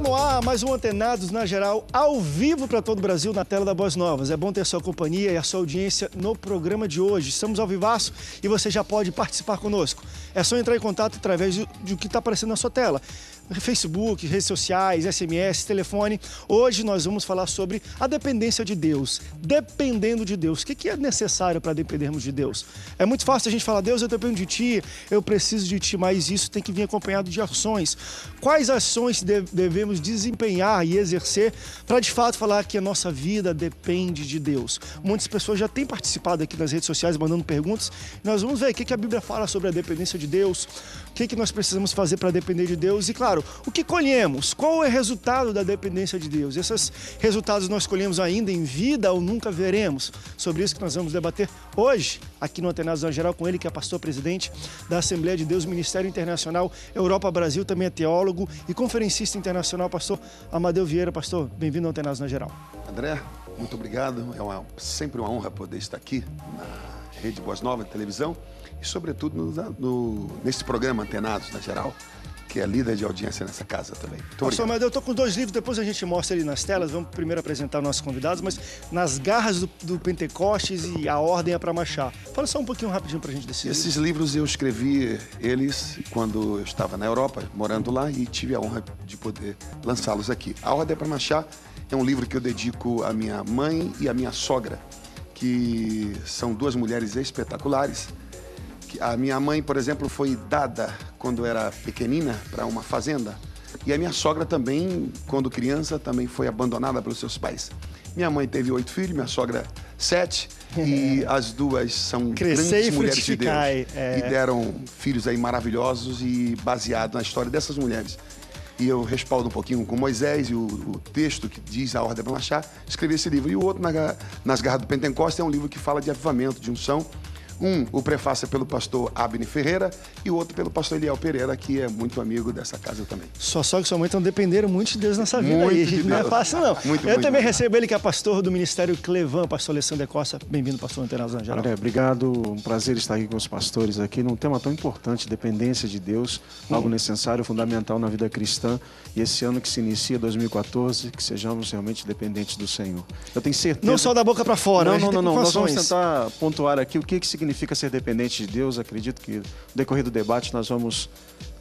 no ar, mais um Antenados na Geral, ao vivo para todo o Brasil, na tela da Boas Novas. É bom ter a sua companhia e a sua audiência no programa de hoje. Estamos ao vivaço e você já pode participar conosco. É só entrar em contato através do que está aparecendo na sua tela. Facebook, redes sociais, SMS, telefone. Hoje nós vamos falar sobre a dependência de Deus. Dependendo de Deus. O que é necessário para dependermos de Deus? É muito fácil a gente falar, Deus, eu dependo de Ti, eu preciso de Ti, mas isso tem que vir acompanhado de ações. Quais ações devemos desempenhar e exercer para de fato falar que a nossa vida depende de Deus? Muitas pessoas já têm participado aqui nas redes sociais, mandando perguntas. Nós vamos ver o que a Bíblia fala sobre a dependência de Deus, o que nós precisamos fazer para depender de Deus e, claro, o que colhemos? Qual é o resultado da dependência de Deus? Esses resultados nós colhemos ainda em vida ou nunca veremos? Sobre isso que nós vamos debater hoje, aqui no Antenados na Geral, com ele que é pastor-presidente da Assembleia de Deus, Ministério Internacional Europa Brasil, também é teólogo e conferencista internacional, pastor Amadeu Vieira. Pastor, bem-vindo ao Antenados na Geral. André, muito obrigado. É sempre uma honra poder estar aqui na Rede Boas Novas de televisão e, sobretudo, nesse programa Antenados na Geral, que é líder de audiência nessa casa também. Pastor Amadeu, eu estou com 2 livros, depois a gente mostra ali nas telas, vamos primeiro apresentar nossos convidados, mas Nas Garras do Pentecostes e A Ordem é para Marchar. Fala só um pouquinho rapidinho para a gente desse livro. Esses livros eu escrevi eles quando eu estava na Europa, morando lá, e tive a honra de poder lançá-los aqui. A Ordem é para Marchar é um livro que eu dedico à minha mãe e à minha sogra, que são 2 mulheres espetaculares. A minha mãe, por exemplo, foi dada quando era pequenina para uma fazenda. E a minha sogra também, quando criança, também foi abandonada pelos seus pais. Minha mãe teve 8 filhos, minha sogra 7. E as 2 são grandes mulheres de Deus. E deram filhos aí maravilhosos e baseado na história dessas mulheres. E eu respaldo um pouquinho com Moisés e o texto que diz a Ordem para Marchar, escrevi esse livro. E o outro, Nas Garras do Pentecostes, é um livro que fala de avivamento, de unção. O prefácio é pelo pastor Abner Ferreira e o outro pelo pastor Eliel Pereira, que é muito amigo dessa casa também. Sua sogra e sua mãe estão dependendo muito de Deus nessa vida aí. Não é fácil, não. Eu também recebo ele, que é pastor do Ministério Clevan, pastor Alessandro Costa. Bem-vindo, pastor Antenados na Geral. André, obrigado. Um prazer estar aqui com os pastores aqui num tema tão importante, dependência de Deus, algo necessário, fundamental na vida cristã. E esse ano que se inicia, 2014, que sejamos realmente dependentes do Senhor. Eu tenho certeza... Não só da boca para fora. Não. Nós vamos tentar pontuar aqui o que significa ser dependente de Deus. Acredito que no decorrer do debate nós vamos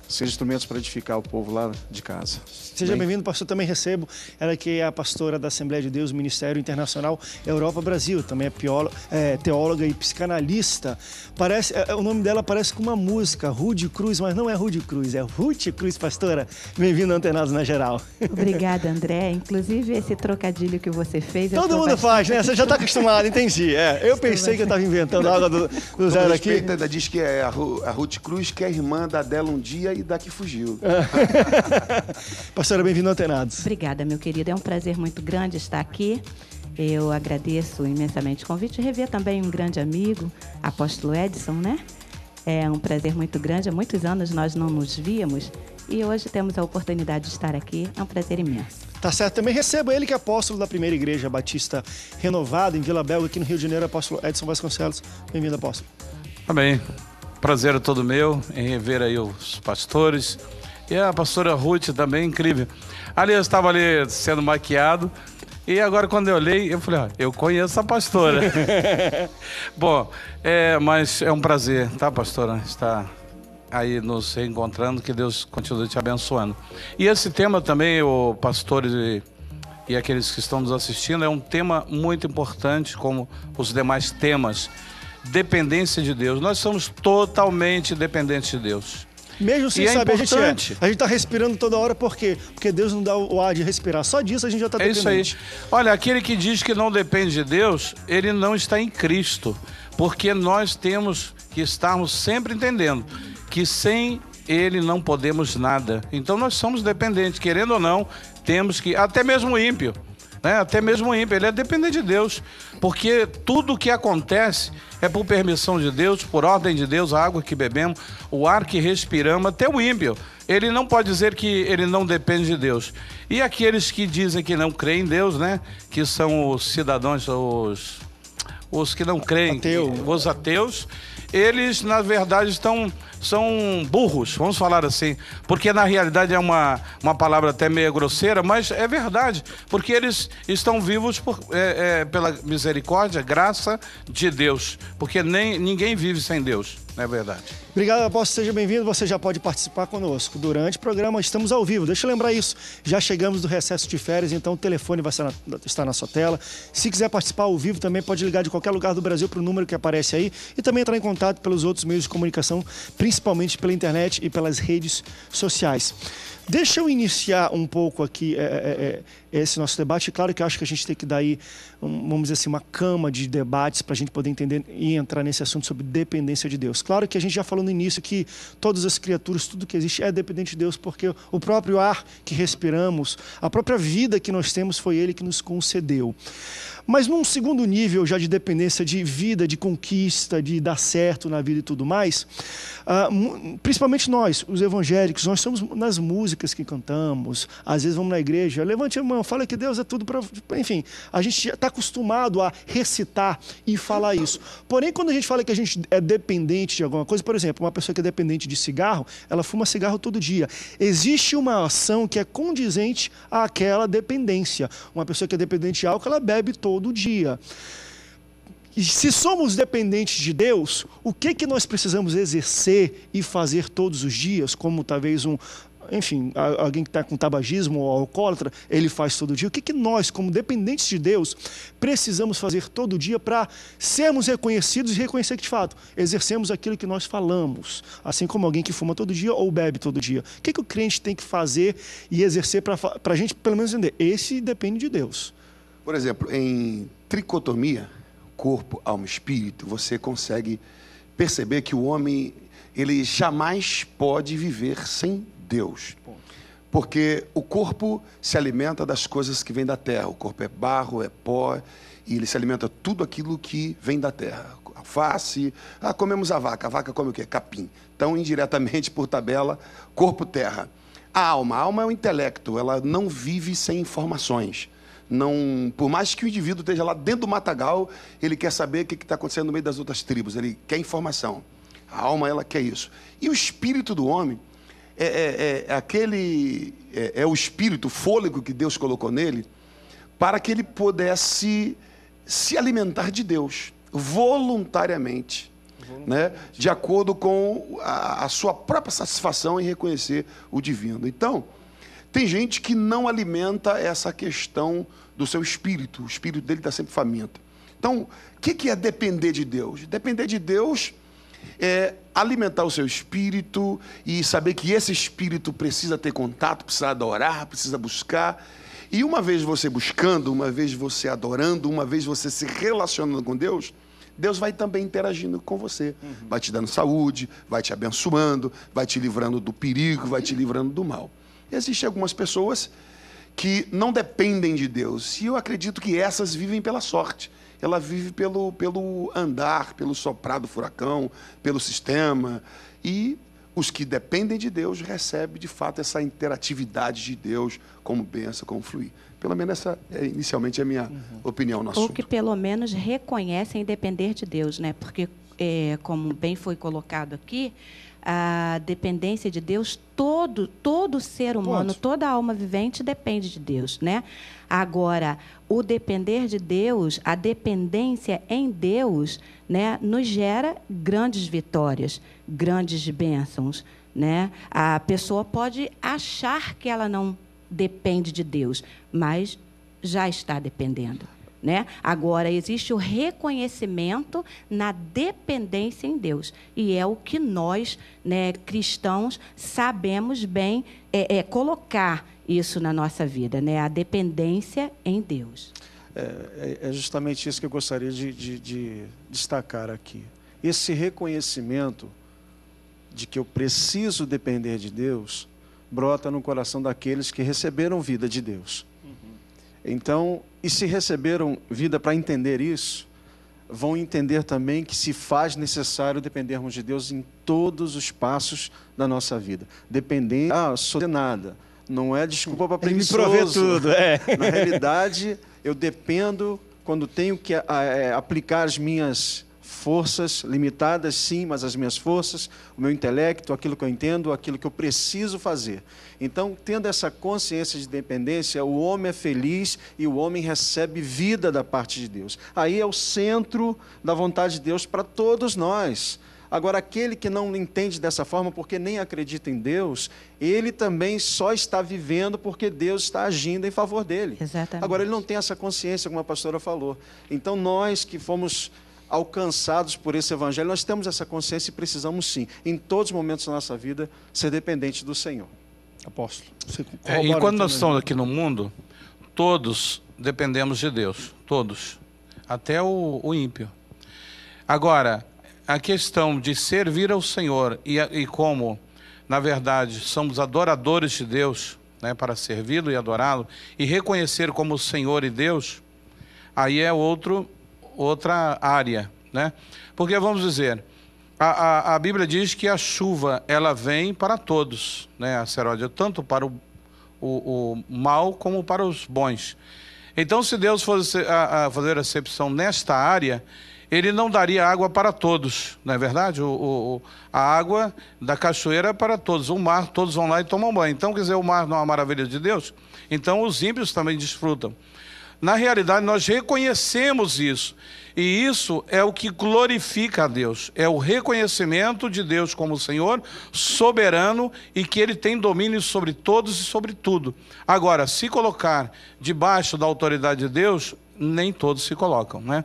ser instrumentos para edificar o povo lá de casa. Seja bem-vindo, pastor. Também recebo ela, que é a pastora da Assembleia de Deus, Ministério Internacional Europa Brasil. Também é teóloga e psicanalista. O nome dela parece com uma música, Rude Cruz, mas não é Rude Cruz, é Ruth Cruz, pastora. Bem-vindo ao Antenados na Geral. Obrigada, André. Inclusive, esse trocadilho que você fez... Todo mundo faz, né? Você já está acostumado, entendi. Eu pensei que eu estava inventando algo do zero aqui. Ainda diz que é a Ruth Cruz, que é irmã da Adela um dia e da que fugiu. Pastora, bem-vindo ao Antenados. Obrigada, meu querido. É um prazer muito grande estar aqui. Eu agradeço imensamente o convite e rever também um grande amigo, apóstolo Edson, né? É um prazer muito grande. Há muitos anos nós não nos víamos e hoje temos a oportunidade de estar aqui. É um prazer imenso. Tá certo. Também recebo ele, que é apóstolo da Primeira Igreja Batista Renovada, em Vila Belga, aqui no Rio de Janeiro, apóstolo Edson Vasconcelos. Bem-vindo, apóstolo. Amém. Prazer é todo meu em rever aí os pastores. E a pastora Ruth também, incrível. Ali eu estava ali sendo maquiado. E agora quando eu olhei, eu falei, eu conheço a pastora. Bom, mas é um prazer, tá, pastora? Estar aí nos reencontrando, que Deus continue te abençoando. E esse tema também, o pastores e aqueles que estão nos assistindo, é um tema muito importante, como os demais temas. Dependência de Deus. Nós somos totalmente dependentes de Deus. Mesmo sem saber, a gente está respirando toda hora, por quê? Porque Deus não dá o ar de respirar. Só disso a gente já está dependente. É isso aí. Olha, aquele que diz que não depende de Deus, ele não está em Cristo. Porque nós temos que estarmos sempre entendendo que sem Ele não podemos nada. Então nós somos dependentes, querendo ou não, temos que... Até mesmo o ímpio. Até mesmo o ímpio, ele é dependente de Deus, porque tudo o que acontece é por permissão de Deus, por ordem de Deus, a água que bebemos, o ar que respiramos, até o ímpio. Ele não pode dizer que ele não depende de Deus. E aqueles que dizem que não creem em Deus, que são os cidadãos, os que não creem, os ateus, eles, na verdade, são burros, vamos falar assim. Porque, na realidade, é uma palavra até meio grosseira, mas é verdade. Porque eles estão vivos pela misericórdia, graça de Deus. Porque ninguém vive sem Deus, não é verdade? Obrigado, apóstolo. Seja bem-vindo. Você já pode participar conosco. Durante o programa, estamos ao vivo. Deixa eu lembrar isso. Já chegamos do recesso de férias, então o telefone vai estar na sua tela. Se quiser participar ao vivo, também pode ligar de qualquer lugar do Brasil para o número que aparece aí e também entrar em contato pelos outros meios de comunicação, principalmente pela internet e pelas redes sociais. Deixa eu iniciar um pouco aqui esse nosso debate. Claro que eu acho que a gente tem que dar aí, vamos dizer assim, uma cama de debates para a gente poder entender e entrar nesse assunto sobre dependência de Deus. Claro que a gente já falou no início que todas as criaturas, tudo que existe é dependente de Deus, porque o próprio ar que respiramos, a própria vida que nós temos foi Ele que nos concedeu. Mas num segundo nível já de dependência de vida, de conquista, de dar certo na vida e tudo mais, principalmente nós, os evangélicos, nós somos nas músicas que cantamos, às vezes vamos na igreja, levante a mão, fala que Deus é tudo para... Enfim, a gente está acostumado a recitar e falar isso. Porém, quando a gente fala que a gente é dependente de alguma coisa, por exemplo, uma pessoa que é dependente de cigarro, ela fuma cigarro todo dia. Existe uma ação que é condizente àquela dependência. Uma pessoa que é dependente de álcool, ela bebe todo dia. E se somos dependentes de Deus, o que nós precisamos exercer e fazer todos os dias, como talvez alguém que está com tabagismo ou alcoólatra, ele faz todo dia. O que nós, como dependentes de Deus, precisamos fazer todo dia para sermos reconhecidos e reconhecer que, de fato, exercemos aquilo que nós falamos, assim como alguém que fuma todo dia ou bebe todo dia. O que o crente tem que fazer e exercer para a gente, pelo menos, entender? Esse depende de Deus. Por exemplo, em tricotomia, corpo, alma e espírito, você consegue perceber que o homem, ele jamais pode viver sem Deus. Porque o corpo se alimenta das coisas que vêm da terra. O corpo é barro, é pó, e ele se alimenta de tudo aquilo que vem da terra. Alface, comemos a vaca come o quê? Capim. Então, indiretamente, por tabela, corpo, terra. A alma é o intelecto, ela não vive sem informações. Não, por mais que o indivíduo esteja lá dentro do matagal, ele quer saber o que está acontecendo no meio das outras tribos, ele quer informação. A alma, ela quer isso. E o espírito do homem é o espírito, o fôlego que Deus colocou nele, para que ele pudesse se alimentar de Deus, voluntariamente, né? De acordo com a sua própria satisfação em reconhecer o divino. Então, tem gente que não alimenta essa questão do seu espírito. O espírito dele está sempre faminto. Então, o que é depender de Deus? Depender de Deus é alimentar o seu espírito e saber que esse espírito precisa ter contato, precisa adorar, precisa buscar. E uma vez você buscando, uma vez você adorando, uma vez você se relacionando com Deus, Deus vai também interagindo com você. Vai te dando saúde, vai te abençoando, vai te livrando do perigo, vai te livrando do mal. Existem algumas pessoas que não dependem de Deus. E eu acredito que essas vivem pela sorte. Ela vive pelo andar, pelo soprar do furacão, pelo sistema. E os que dependem de Deus recebem, de fato, essa interatividade de Deus como bênção, como fluir. Pelo menos essa é inicialmente a minha opinião no assunto. Ou que pelo menos reconhecem depender de Deus, né? Porque, como bem foi colocado aqui, a dependência de Deus, todo ser humano, toda alma vivente depende de Deus, né? Agora, o depender de Deus, a dependência em Deus, né, nos gera grandes vitórias, grandes bênçãos, né? A pessoa pode achar que ela não depende de Deus, mas já está dependendo, né? Agora, existe o reconhecimento na dependência em Deus. E é o que nós, né, cristãos, sabemos bem colocar isso na nossa vida, né? A dependência em Deus. É justamente isso que eu gostaria de destacar aqui. Esse reconhecimento de que eu preciso depender de Deus brota no coração daqueles que receberam vida de Deus. Então, e se receberam vida para entender isso, vão entender também que se faz necessário dependermos de Deus em todos os passos da nossa vida. Depender, sou de nada, não é desculpa para preguiçoso. Ele me provê tudo, Na realidade, eu dependo quando tenho que aplicar as minhas forças limitadas, sim, mas as minhas forças, o meu intelecto, aquilo que eu entendo, aquilo que eu preciso fazer. Então, tendo essa consciência de dependência, o homem é feliz e o homem recebe vida da parte de Deus. Aí é o centro da vontade de Deus para todos nós. Agora, aquele que não entende dessa forma, porque nem acredita em Deus, ele também só está vivendo porque Deus está agindo em favor dele. Exatamente. Agora, ele não tem essa consciência, como a pastora falou. Então, nós que fomos alcançados por esse evangelho, nós temos essa consciência e precisamos, sim, em todos os momentos da nossa vida, ser dependentes do Senhor. Apóstolo. E quando nós estamos aqui no mundo, todos dependemos de Deus. Todos. Até o ímpio. Agora, a questão de servir ao Senhor e como, na verdade, somos adoradores de Deus, né, para servi-lo e adorá-lo, e reconhecer como Senhor e Deus, aí é outra área, né? Porque, vamos dizer, a Bíblia diz que a chuva, ela vem para todos, né, a seródia, tanto para o mal como para os bons. Então, se Deus fosse fazer acepção nesta área, ele não daria água para todos, não é verdade? A água da cachoeira é para todos, o mar, todos vão lá e tomam banho. Então, quer dizer, o mar não é uma maravilha de Deus? Então, os ímpios também desfrutam. Na realidade, nós reconhecemos isso. E isso é o que glorifica a Deus. É o reconhecimento de Deus como Senhor soberano e que Ele tem domínio sobre todos e sobre tudo. Agora, se colocar debaixo da autoridade de Deus, nem todos se colocam, né?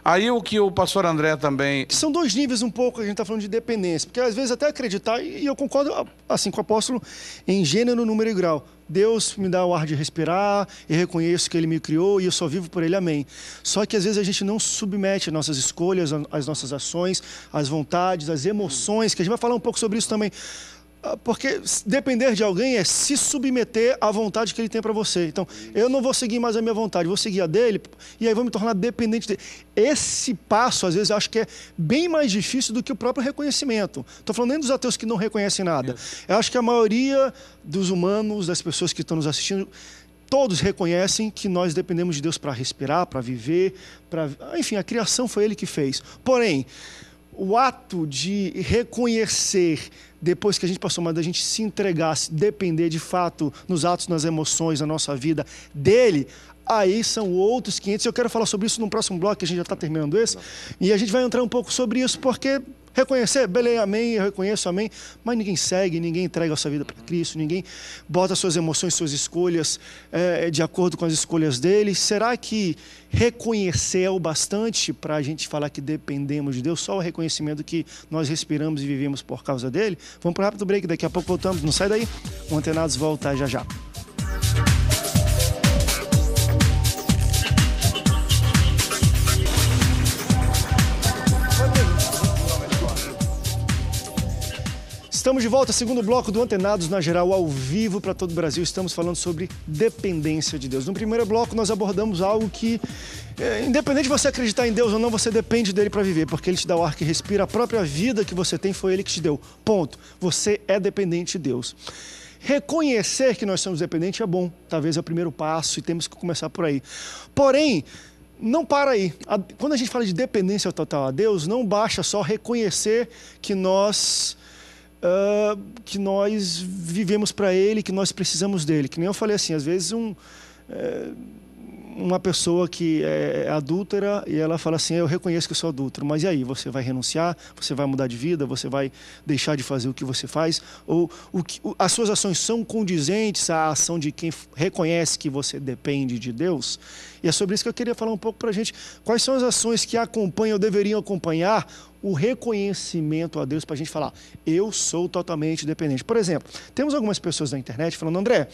Aí o que o pastor André também... São dois níveis um pouco, a gente está falando de dependência, porque às vezes até acreditar, e eu concordo assim com o apóstolo, em gênero, número e grau. Deus me dá o ar de respirar, e reconheço que Ele me criou e eu só vivo por Ele, amém. Só que às vezes a gente não submete as nossas escolhas, as nossas ações, as vontades, as emoções, que a gente vai falar um pouco sobre isso também. Porque depender de alguém é se submeter à vontade que ele tem para você. Então, eu não vou seguir mais a minha vontade, vou seguir a dele, e aí vou me tornar dependente dele. Esse passo, às vezes, eu acho que é bem mais difícil do que o próprio reconhecimento. Estou falando nem dos ateus que não reconhecem nada. Eu acho que a maioria dos humanos, das pessoas que estão nos assistindo, todos reconhecem que nós dependemos de Deus para respirar, para viver, enfim, a criação foi Ele que fez. Porém, o ato de reconhecer, depois que a gente passou, mas da gente se entregar, se depender de fato nos atos, nas emoções, na nossa vida dele, aí são outros 500. Eu quero falar sobre isso no próximo bloco, que a gente já está terminando esse, e a gente vai entrar um pouco sobre isso, porque reconhecer, beleza, amém, eu reconheço, amém, mas ninguém segue, ninguém entrega a sua vida para Cristo, ninguém bota suas emoções, suas escolhas de acordo com as escolhas dele. Será que reconhecer é o bastante para a gente falar que dependemos de Deus? Só o reconhecimento que nós respiramos e vivemos por causa dele? Vamos para um rápido break, daqui a pouco voltamos, não sai daí, o Antenados volta já já. Estamos de volta, segundo bloco do Antenados na Geral, ao vivo para todo o Brasil. Estamos falando sobre dependência de Deus. No primeiro bloco, nós abordamos algo que, independente de você acreditar em Deus ou não, você depende dele para viver, porque ele te dá o ar que respira, a própria vida que você tem foi ele que te deu. Ponto. Você é dependente de Deus. Reconhecer que nós somos dependentes é bom, talvez é o primeiro passo e temos que começar por aí. Porém, não para aí. Quando a gente fala de dependência total a Deus, não basta só reconhecer que nós vivemos para Ele, que nós precisamos dele. Que nem eu falei assim, às vezes uma pessoa que é adúltera e ela fala assim, eu reconheço que eu sou adúltero, mas e aí? Você vai renunciar? Você vai mudar de vida? Você vai deixar de fazer o que você faz? Ou as suas ações são condizentes à ação de quem reconhece que você depende de Deus? E é sobre isso que eu queria falar um pouco para a gente. Quais são as ações que acompanham ou deveriam acompanhar o reconhecimento a Deus para a gente falar, eu sou totalmente dependente. Por exemplo, temos algumas pessoas na internet falando, André,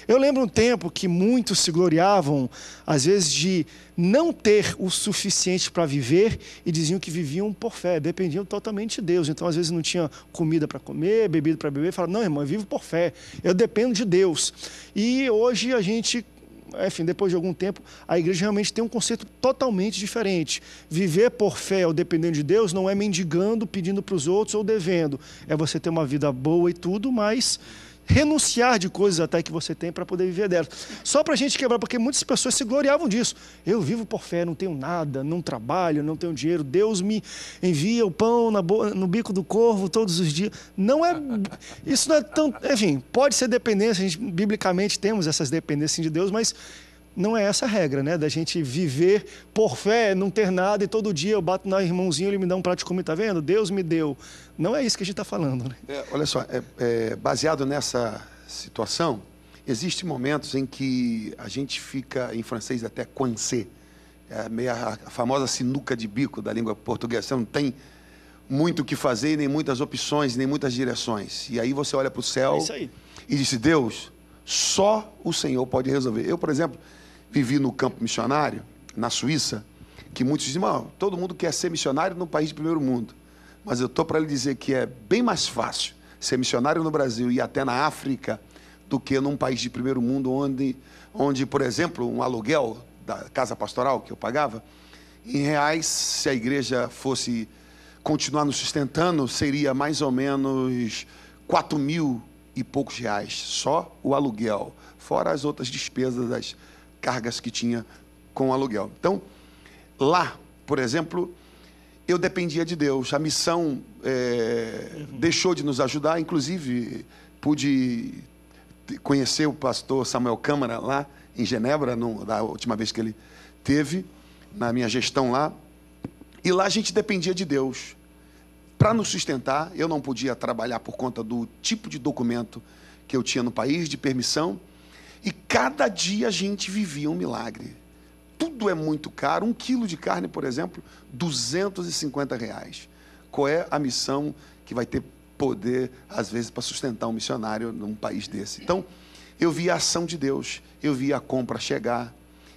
eu lembro um tempo que muitos se gloriavam, às vezes, de não ter o suficiente para viver e diziam que viviam por fé, dependiam totalmente de Deus. Então, às vezes, não tinha comida para comer, bebida para beber, falavam, não, irmão, eu vivo por fé, eu dependo de Deus. E hoje a gente... Enfim, depois de algum tempo, a igreja realmente tem um conceito totalmente diferente. Viver por fé ou dependendo de Deus não é mendigando, pedindo para os outros ou devendo. É você ter uma vida boa e tudo, mas renunciar de coisas até que você tem para poder viver delas. Só para a gente quebrar, porque muitas pessoas se gloriavam disso. Eu vivo por fé, não tenho nada, não trabalho, não tenho dinheiro. Deus me envia o pão no bico do corvo todos os dias. Não é... Isso não é tão... Enfim, pode ser dependência. A gente, biblicamente, temos essas dependências de Deus, mas não é essa a regra, né? Da gente viver por fé, não ter nada e todo dia eu bato no irmãozinho e ele me dá um prato de comida. Tá vendo? Deus me deu. Não é isso que a gente está falando, né? Olha só, baseado nessa situação, existem momentos em que a gente fica, em francês até coincé, a famosa sinuca de bico da língua portuguesa. Você não tem muito o que fazer, nem muitas opções, nem muitas direções. E aí você olha para o céu e diz: Deus, só o Senhor pode resolver. Eu, por exemplo, vivi no campo missionário, na Suíça, que muitos dizem: todo mundo quer ser missionário no país de primeiro mundo. Mas eu estou para lhe dizer que é bem mais fácil ser missionário no Brasil e até na África do que num país de primeiro mundo onde, por exemplo, um aluguel da casa pastoral que eu pagava, em reais, se a igreja fosse continuar nos sustentando, seria mais ou menos 4 mil e poucos reais, só o aluguel, fora as outras despesas, as cargas que tinha com o aluguel. Então, lá, por exemplo, eu dependia de Deus. A missão deixou de nos ajudar. Inclusive, pude conhecer o pastor Samuel Câmara lá em Genebra, da última vez que ele teve, na minha gestão lá. E lá a gente dependia de Deus. Para nos sustentar, eu não podia trabalhar por conta do tipo de documento que eu tinha no país, de permissão. E cada dia a gente vivia um milagre. Tudo é muito caro. 1 quilo de carne, por exemplo, R$250. Qual é a missão que vai ter poder, às vezes, para sustentar um missionário num país desse? Então, eu via a ação de Deus, eu via a compra chegar,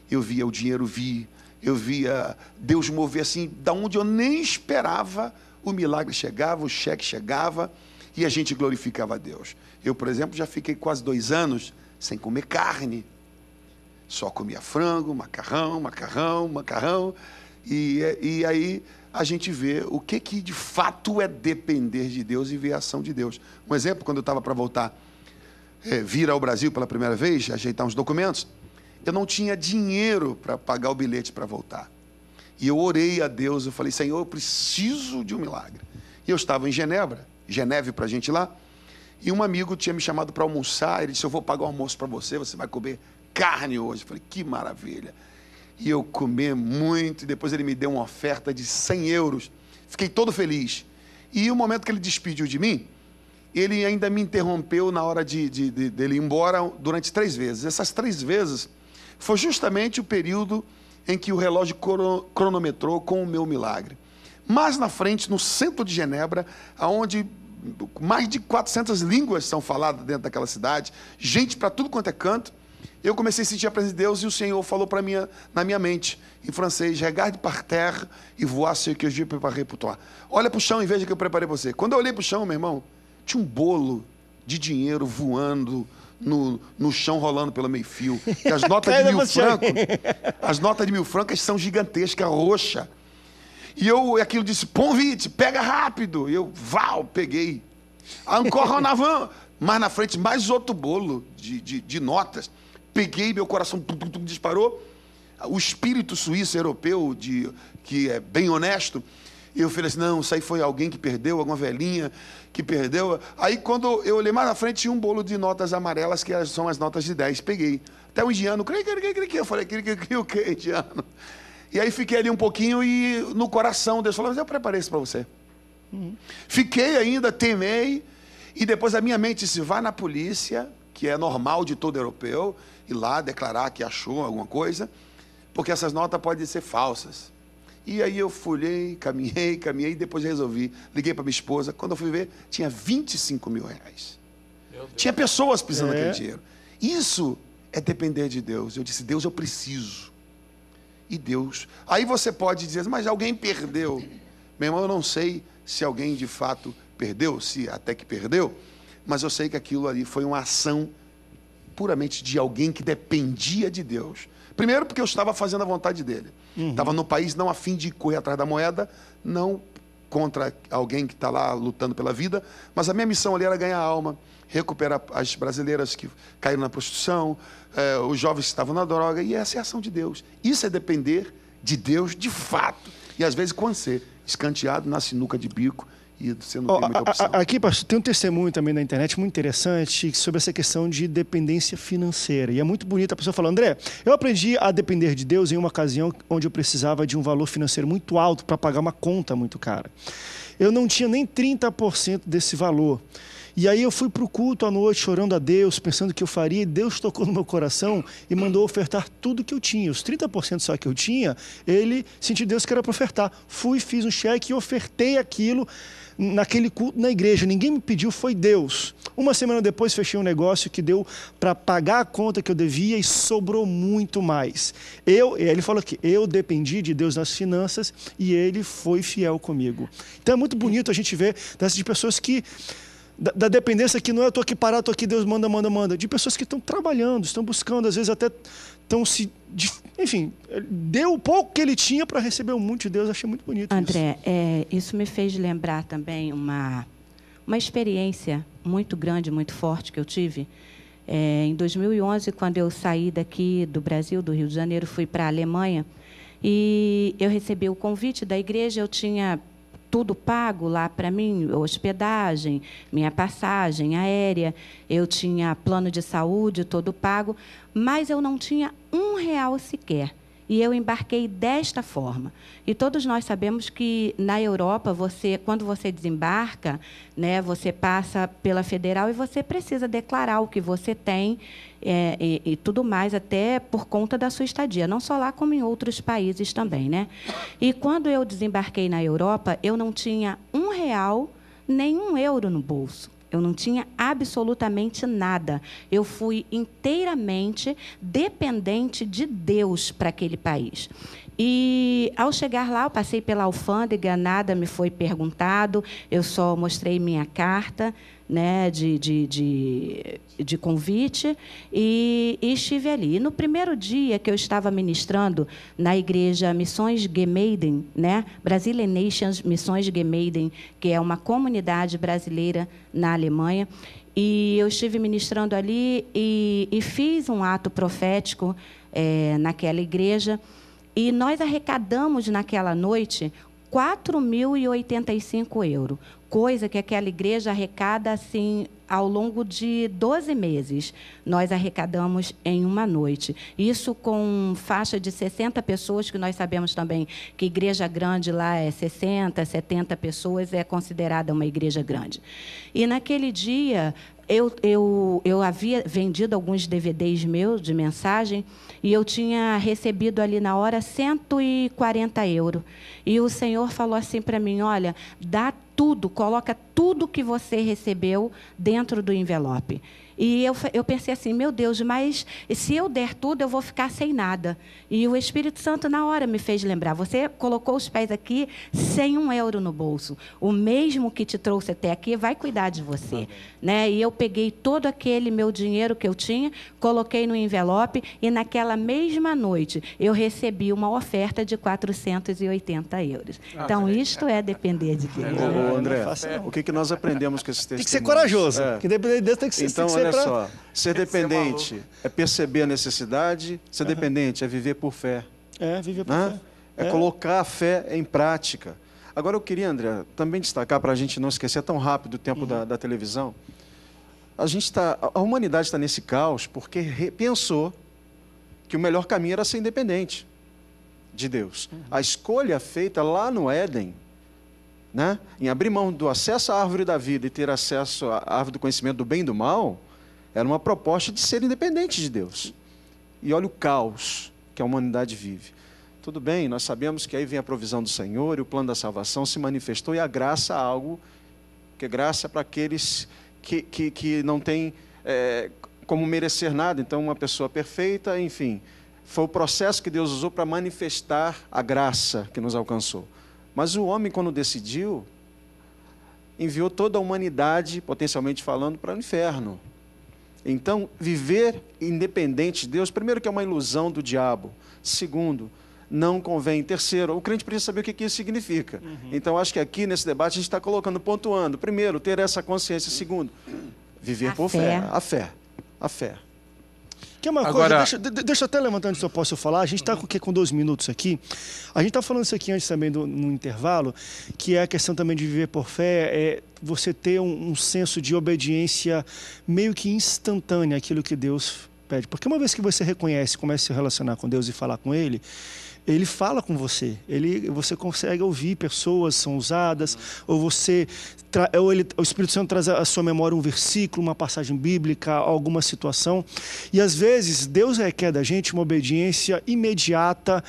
eu via o dinheiro vir, eu via Deus mover assim, da onde eu nem esperava, o milagre chegava, o cheque chegava e a gente glorificava a Deus. Eu, por exemplo, já fiquei quase 2 anos sem comer carne. Só comia frango, macarrão. E aí a gente vê o que de fato é depender de Deus e ver a ação de Deus. Um exemplo, quando eu estava para voltar, vir ao Brasil pela primeira vez, ajeitar uns documentos, eu não tinha dinheiro para pagar o bilhete para voltar. E eu orei a Deus, eu falei: Senhor, eu preciso de um milagre. E eu estava em Geneve para a gente ir lá, e um amigo tinha me chamado para almoçar. Ele disse: eu vou pagar o almoço para você, você vai comer carne hoje. Eu falei: que maravilha. E eu comi muito, e depois ele me deu uma oferta de 100 euros. Fiquei todo feliz. E o momento que ele despediu de mim, ele ainda me interrompeu na hora dele ir embora durante 3 vezes. Essas 3 vezes foi justamente o período em que o relógio cronometrou com o meu milagre. Mais na frente, no centro de Genebra, onde mais de 400 línguas são faladas dentro daquela cidade, gente para tudo quanto é canto, eu comecei a sentir a presença de Deus e o Senhor falou na minha mente, em francês: regarde par terre e voici ce que je préparé pour toi. Olha para o chão e veja que eu preparei para você. Quando eu olhei para o chão, meu irmão, tinha um bolo de dinheiro voando no chão, rolando pelo meio fio. E as notas de 1.000 francos, as notas de 1.000 francos são gigantescas, roxa. E aquilo disse: pão vite, pega rápido. E eu, peguei. Encore en avant. Mais na frente, mais outro bolo de notas. Peguei, meu coração disparou. O espírito suíço europeu, que é bem honesto, eu falei assim: não, isso aí foi alguém que perdeu, alguma velhinha que perdeu. Aí quando eu olhei mais na frente, tinha um bolo de notas amarelas, que são as notas de 10. Peguei. Até o indiano, eu falei: o que, indiano? E aí fiquei ali um pouquinho e no coração Deus falou: mas eu preparei isso para você. Fiquei ainda, temei, e depois a minha mente disse: vai na polícia, que é normal de todo europeu, ir lá declarar que achou alguma coisa, porque essas notas podem ser falsas. E aí eu folhei, caminhei, e depois resolvi. Liguei para minha esposa. Quando eu fui ver, tinha 25 mil reais. Tinha pessoas pisando naquele dinheiro. Isso é depender de Deus. Eu disse: Deus, eu preciso. E Deus... Aí você pode dizer: mas alguém perdeu. Meu irmão, eu não sei se alguém de fato perdeu, se até que perdeu, mas eu sei que aquilo ali foi uma ação puramente de alguém que dependia de Deus. Primeiro, porque eu estava fazendo a vontade dele. Estava no país não a fim de correr atrás da moeda, não contra alguém que está lá lutando pela vida, mas a minha missão ali era ganhar alma, recuperar as brasileiras que caíram na prostituição, os jovens que estavam na droga, e essa é a ação de Deus. Isso é depender de Deus de fato. E às vezes quando ser escanteado na sinuca de bico, e você não tem muita opção. Aqui, pastor, tem um testemunho também na internet muito interessante sobre essa questão de dependência financeira. E é muito bonito a pessoa falando: André, eu aprendi a depender de Deus em uma ocasião onde eu precisava de um valor financeiro muito alto para pagar uma conta muito cara. Eu não tinha nem 30% desse valor. E aí eu fui para o culto à noite, chorando a Deus, pensando o que eu faria, e Deus tocou no meu coração e mandou ofertar tudo que eu tinha. Os 30% só que eu tinha, ele sentiu Deus que era para ofertar. Fui, fiz um cheque e ofertei aquilo naquele culto na igreja. Ninguém me pediu, foi Deus. Uma semana depois fechei um negócio que deu para pagar a conta que eu devia e sobrou muito mais. Ele falou que eu dependi de Deus nas finanças e ele foi fiel comigo. Então é muito bonito a gente ver dessas de pessoas que da dependência que não é eu estou aqui parado, estou aqui, Deus manda, manda, manda. De pessoas que estão trabalhando, estão buscando, às vezes até estão se... Enfim, deu o pouco que ele tinha para receber o muito de Deus. Achei muito bonito André, isso me fez lembrar também uma experiência muito grande, muito forte que eu tive. Em 2011, quando eu saí daqui do Brasil, do Rio de Janeiro, fui para a Alemanha, e eu recebi o convite da igreja, eu tinha tudo pago lá para mim, hospedagem, minha passagem aérea, eu tinha plano de saúde, todo pago, mas eu não tinha R$1 sequer. E eu embarquei desta forma. E todos nós sabemos que, na Europa, quando você desembarca, né, você passa pela federal e você precisa declarar o que você tem e tudo mais, até por conta da sua estadia. Não só lá, como em outros países também. Né? E, quando eu desembarquei na Europa, eu não tinha R$1 nem €1 no bolso. Eu não tinha absolutamente nada. Eu fui inteiramente dependente de Deus para aquele país. E, ao chegar lá, eu passei pela alfândega, nada me foi perguntado, eu só mostrei minha carta, né, de convite e estive ali. E, no primeiro dia que eu estava ministrando na igreja Missões Gemeiden, né, Brazilian Nations Missões Gemeiden, que é uma comunidade brasileira na Alemanha, e eu estive ministrando ali e fiz um ato profético naquela igreja, e nós arrecadamos naquela noite €4.085, coisa que aquela igreja arrecada assim ao longo de 12 meses. Nós arrecadamos em uma noite. Isso com faixa de 60 pessoas, que nós sabemos também que igreja grande lá é 60, 70 pessoas, é considerada uma igreja grande. E naquele dia eu havia vendido alguns DVDs meus de mensagem e eu tinha recebido ali na hora €140. E o Senhor falou assim para mim: olha, dá tudo, coloca tudo que você recebeu dentro do envelope. E eu pensei assim: meu Deus, mas se eu der tudo, eu vou ficar sem nada. E o Espírito Santo, na hora, me fez lembrar: você colocou os pés aqui sem €1 no bolso. O mesmo que te trouxe até aqui vai cuidar de você. Né? E eu peguei todo aquele meu dinheiro que eu tinha, coloquei no envelope, e naquela mesma noite eu recebi uma oferta de €480. Então, isto é depender de Deus. Ô, André, o que nós aprendemos com esses testemunhos? Tem que ser corajoso. Que depender de Deus tem que ser. Então, olha só, ser dependente é perceber a necessidade, ser dependente é viver por fé. Viver por fé. É colocar a fé em prática. Agora, eu queria, André, também destacar, para a gente não esquecer tão rápido o tempo da televisão, a humanidade está nesse caos porque pensou que o melhor caminho era ser independente de Deus. A escolha feita lá no Éden, né, em abrir mão do acesso à árvore da vida e ter acesso à árvore do conhecimento do bem e do mal, era uma proposta de ser independente de Deus. E olha o caos que a humanidade vive. Tudo bem, nós sabemos que aí vem a provisão do Senhor e o plano da salvação se manifestou, e a graça é algo que graça é para aqueles que não têm como merecer nada. Então, uma pessoa perfeita, enfim, foi o processo que Deus usou para manifestar a graça que nos alcançou. Mas o homem, quando decidiu, enviou toda a humanidade, potencialmente falando, para o inferno. Então, viver independente de Deus, primeiro, que é uma ilusão do diabo. Segundo, não convém. Terceiro, o crente precisa saber o que isso significa. Então, acho que aqui, nesse debate, a gente está colocando, pontuando. Primeiro, ter essa consciência. Segundo, viver por fé. A fé. Que é uma Agora... coisa, deixa eu até levantar antes que eu possa falar, a gente está com 2 minutos aqui, a gente está falando isso aqui antes também no intervalo, que é a questão também de viver por fé, é você ter um senso de obediência meio que instantânea àquilo que Deus pede. Porque uma vez que você reconhece, começa a se relacionar com Deus e falar com Ele, Ele fala com você, você consegue ouvir, pessoas são usadas, ou o Espírito Santo traz à sua memória um versículo, uma passagem bíblica, alguma situação. E às vezes Deus requer da gente uma obediência imediata,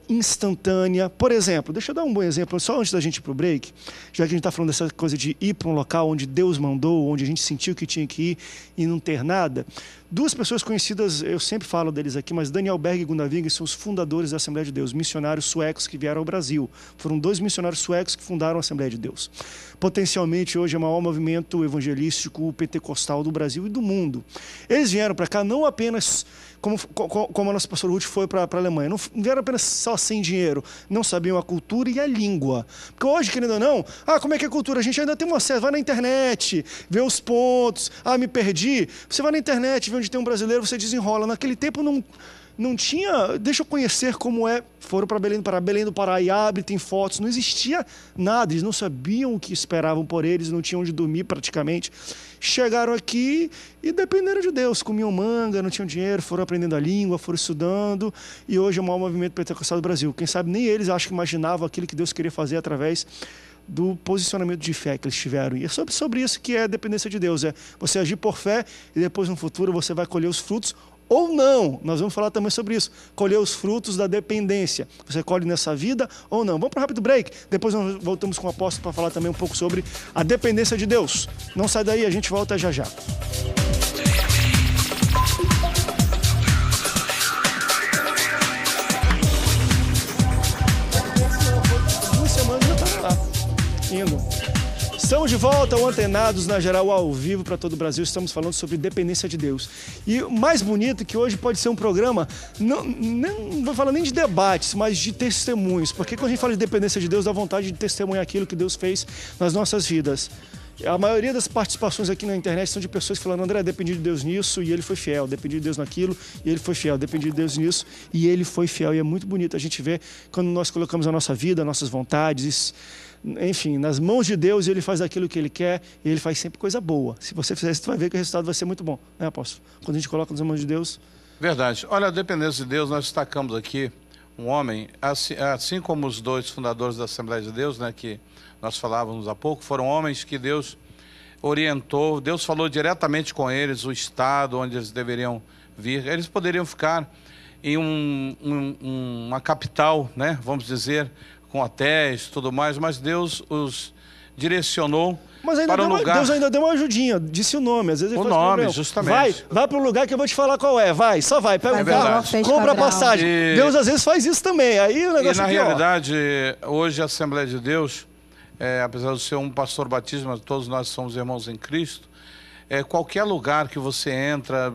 instantânea. Por exemplo, deixa eu dar um bom exemplo, só antes da gente ir para o break, já que a gente está falando dessa coisa de ir para um local onde Deus mandou, onde a gente sentiu que tinha que ir e não ter nada. 2 pessoas conhecidas, eu sempre falo deles aqui, mas Daniel Berg e Gunnar Wing são os fundadores da Assembleia de Deus, missionários suecos que vieram ao Brasil. Foram 2 missionários suecos que fundaram a Assembleia de Deus. Potencialmente, hoje é o maior movimento evangelístico pentecostal do Brasil e do mundo. Eles vieram para cá não apenas, como a nossa pastora Ruth foi para a Alemanha, não vieram apenas só sem dinheiro, não sabiam a cultura e a língua. Porque hoje, querendo ou não, como é que é a cultura? A gente ainda tem um acesso, vai na internet, vê os pontos, me perdi. Você vai na internet, vê onde tem um brasileiro, você desenrola. Naquele tempo não tinha, deixa eu conhecer como é. Foram para Belém do Pará e abre, tem fotos. Não existia nada, eles não sabiam o que esperavam por eles, não tinham onde dormir praticamente. Chegaram aqui e dependeram de Deus, comiam manga, não tinham dinheiro, foram aprendendo a língua, foram estudando, e hoje é o maior movimento pentecostal do Brasil. Quem sabe nem eles acho que imaginavam aquilo que Deus queria fazer através do posicionamento de fé que eles tiveram. E é sobre isso que é a dependência de Deus, é você agir por fé e depois no futuro você vai colher os frutos ou não. Nós vamos falar também sobre isso, colher os frutos da dependência. Você colhe nessa vida ou não. Vamos para um rápido break, depois nós voltamos com o apóstolo para falar também um pouco sobre a dependência de Deus. Não sai daí, a gente volta já já. Uma semana já está lá, indo. Estamos de volta ao Antenados na Geral ao vivo para todo o Brasil. Estamos falando sobre dependência de Deus. E o mais bonito que hoje pode ser um programa, não vou falar nem de debates, mas de testemunhos. Porque quando a gente fala de dependência de Deus, dá vontade de testemunhar aquilo que Deus fez nas nossas vidas. A maioria das participações aqui na internet são de pessoas falando: André, dependi de Deus nisso e ele foi fiel, dependi de Deus naquilo e ele foi fiel, dependi de Deus nisso e ele foi fiel. E é muito bonito a gente ver quando nós colocamos a nossa vida, nossas vontades, enfim, nas mãos de Deus, Ele faz aquilo que Ele quer e Ele faz sempre coisa boa. Se você fizer isso, você vai ver que o resultado vai ser muito bom, né, apóstolo? Quando a gente coloca nas mãos de Deus. Verdade. Olha, a dependência de Deus, nós destacamos aqui um homem, assim como os 2 fundadores da Assembleia de Deus, né, que nós falávamos há pouco, foram homens que Deus orientou, Deus falou diretamente com eles, o estado onde eles deveriam vir. Eles poderiam ficar em uma capital, né, vamos dizer, com hotéis e tudo mais, mas Deus os direcionou para um lugar... Deus ainda deu uma ajudinha, disse o nome. Às vezes ele o nome, justamente. Vai para o lugar que eu vou te falar qual é, vai, só vai, pega o carro, compra a passagem. Deus às vezes faz isso também, aí o negócio na realidade, hoje a Assembleia de Deus, apesar de ser um pastor batista, mas todos nós somos irmãos em Cristo, qualquer lugar que você entra,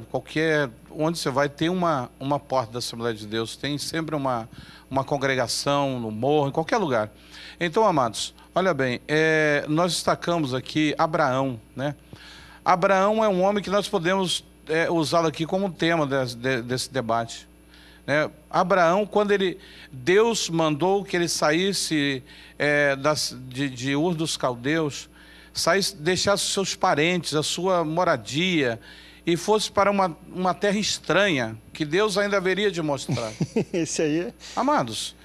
onde você vai, tem uma porta da Assembleia de Deus, tem sempre uma congregação no morro, em qualquer lugar. Então, amados, olha bem, nós destacamos aqui Abraão, né? Abraão é um homem que nós podemos usá-lo aqui como tema desse debate, né? Abraão, quando Deus mandou que ele saísse de Ur dos Caldeus, deixasse os seus parentes, a sua moradia, e fosse para uma terra estranha, que Deus ainda haveria de mostrar. Esse aí é... Amados,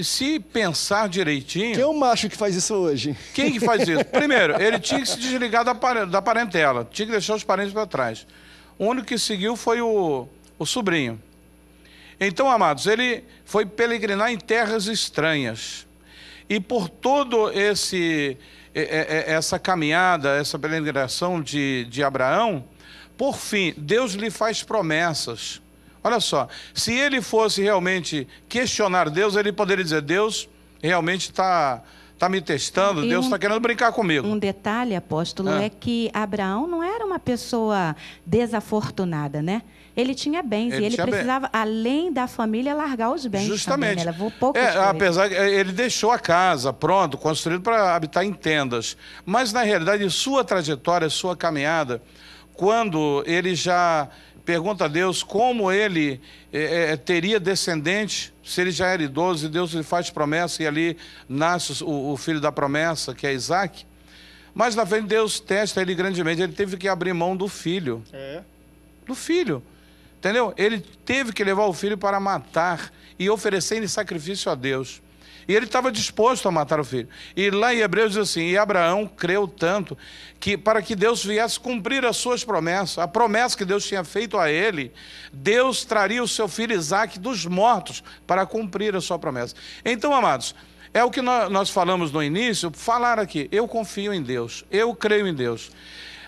se pensar direitinho... Quem é o macho que faz isso hoje? Quem que faz isso? Primeiro, ele tinha que se desligar da parentela, tinha que deixar os parentes para trás. O único que seguiu foi o sobrinho. Então, amados, ele foi peregrinar em terras estranhas. E por todo essa caminhada, essa peregrinação de Abraão, por fim, Deus lhe faz promessas. Olha só, se ele fosse realmente questionar Deus, ele poderia dizer: Deus realmente está está me testando, Deus está querendo brincar comigo. Um detalhe, apóstolo, é que Abraão não era uma pessoa desafortunada, né? Ele tinha bens e ele precisava, além da família, largar os bens. Justamente. Também, né? Levou poucas coisas. Apesar que ele deixou a casa, pronto, construído para habitar em tendas. Mas, na realidade, sua trajetória, sua caminhada, quando ele já pergunta a Deus como ele teria descendente, se ele já era idoso, e Deus lhe faz promessa, e ali nasce o filho da promessa, que é Isaac. Mas, na frente, Deus testa ele grandemente. Ele teve que abrir mão do filho. Do filho. Entendeu? Ele teve que levar o filho para matar e oferecer em sacrifício a Deus. E ele estava disposto a matar o filho. E lá em Hebreus diz assim, e Abraão creu tanto que para que Deus viesse cumprir as suas promessas, a promessa que Deus tinha feito a ele, Deus traria o seu filho Isaac dos mortos para cumprir a sua promessa. Então, amados, é o que nós falamos no início, falar aqui, eu confio em Deus, eu creio em Deus.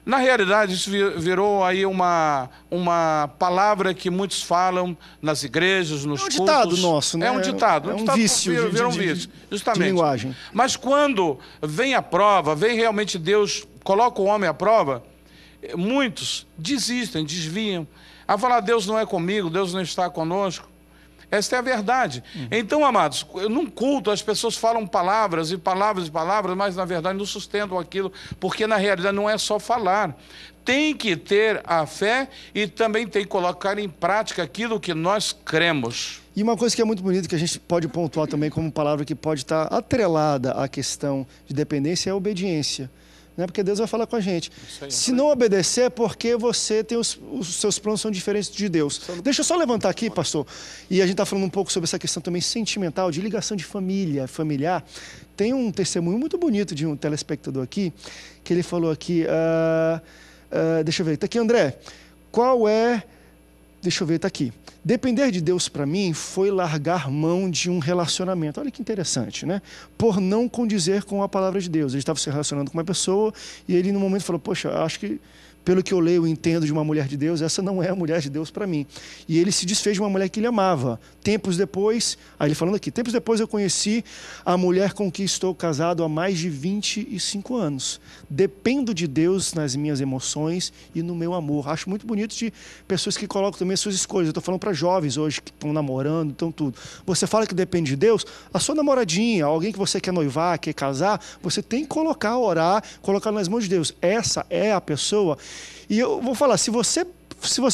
Na realidade, isso virou aí uma palavra que muitos falam nas igrejas, nos cultos. É um ditado nosso, né? É um ditado. É um vício. Virou um vício, justamente. De linguagem. Mas quando vem a prova, vem realmente Deus, coloca o homem à prova, muitos desistem, desviam. A falar, Deus não é comigo, Deus não está conosco. Esta é a verdade. Então, amados, num culto as pessoas falam palavras e palavras e palavras, mas na verdade não sustentam aquilo, porque na realidade não é só falar. Tem que ter a fé e também tem que colocar em prática aquilo que nós cremos. E uma coisa que é muito bonita, que a gente pode pontuar também como palavra que pode estar atrelada à questão de dependência, é a obediência. Né? Porque Deus vai falar com a gente. Se não obedecer, é porque você tem os seus planos são diferentes de Deus. Deixa eu só levantar aqui, pastor, e a gente está falando um pouco sobre essa questão também sentimental, de ligação de família, familiar. Tem um testemunho muito bonito de um telespectador aqui, que ele falou aqui, deixa eu ver, está aqui, André, qual é... Deixa eu ver, está aqui. Depender de Deus para mim foi largar mão de um relacionamento. Olha que interessante, né? Por não condizer com a palavra de Deus. Ele estava se relacionando com uma pessoa e ele, no momento, falou, poxa, acho que, pelo que eu leio e entendo de uma mulher de Deus, essa não é a mulher de Deus para mim. E ele se desfez de uma mulher que ele amava. Tempos depois, aí ele falando aqui, tempos depois eu conheci a mulher com que estou casado há mais de 25 anos. Dependo de Deus nas minhas emoções e no meu amor. Acho muito bonito de pessoas que colocam também as suas escolhas. Eu estou falando para jovens hoje que estão namorando, estão tudo. Você fala que depende de Deus, a sua namoradinha, alguém que você quer noivar, quer casar, você tem que colocar, orar, colocar nas mãos de Deus. Essa é a pessoa. E eu vou falar, se você